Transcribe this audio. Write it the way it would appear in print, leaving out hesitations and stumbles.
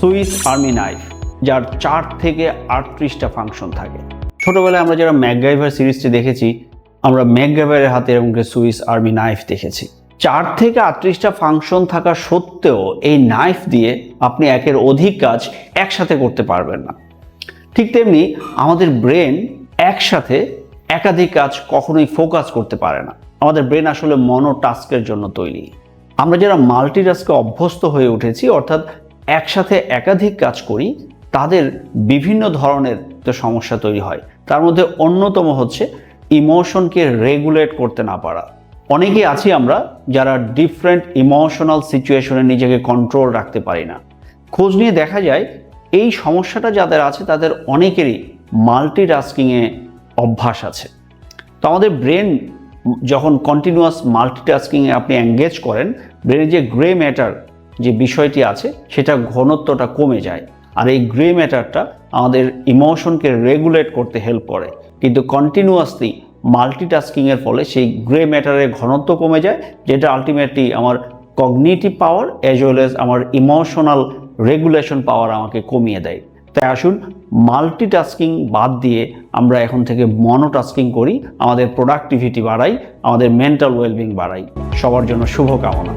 Swiss army knife, যার 4 থেকে 38টা function থাকে। ছোটবেলায় আমরা যারা ম্যাকগাইভার সিরিজটি দেখেছি, আমরা ম্যাকগাইভারের হাতে এরকম সুইস আর্মি নাইফ দেখেছি। 4 থেকে 38টা ফাংশন থাকা সত্ত্বেও এই নাইফ দিয়ে আপনি একের অধিক কাজ একসাথে করতে পারবেন না। ঠিক তেমনি আমাদের ব্রেন একসাথে একাধিক কাজ কখনোই ফোকাস করতে পারে না। আমাদের ব্রেন আসলে মনোটাস্কের জন্য তৈরি। আমরা যারা মাল্টিটাস্কে অভ্যস্ত হয়ে উঠেছি, অর্থাৎ একসাথে একাধিক কাজ করি, তাদের বিভিন্ন ধরনের সমস্যা তৈরি হয়। তার মধ্যে অন্যতম হচ্ছে ইমোশনকে রেগুলেট করতে না পারা। অনেকেই আছি আমরা যারা ডিফারেন্ট ইমোশনাল সিচুয়েশনে নিজেকে কন্ট্রোল রাখতে পারি না। খোঁজ নিয়ে দেখা যায় এই সমস্যাটা যাদের আছে তাদের অনেকেরই মাল্টিটাস্কিংয়ে অভ্যাস আছে। তো আমাদের ব্রেন যখন কন্টিনিউয়াস মাল্টিটাস্কিংয়ে আপনি এঙ্গেজ করেন, ব্রেনে যে গ্রে ম্যাটার যে বিষয়টি আছে সেটা ঘনত্বটা কমে যায়। আর এই গ্রে ম্যাটারটা আমাদের ইমোশনকে রেগুলেট করতে হেল্প করে। কিন্তু কন্টিনিউয়াসলি মাল্টিটাস্কিংয়ের ফলে সেই গ্রে ম্যাটারের ঘনত্ব কমে যায়, যেটা আলটিমেটলি আমার কগনিটিভ পাওয়ার অ্যাজ ওয়েল এজ আমার ইমোশনাল রেগুলেশন পাওয়ার আমাকে কমিয়ে দেয়। তাই আসুন মাল্টিটাস্কিং বাদ দিয়ে আমরা এখন থেকে মনোটাস্কিং করি, আমাদের প্রোডাক্টিভিটি বাড়াই, আমাদের মেন্টাল ওয়েলবিং বাড়াই। সবার জন্য শুভকামনা।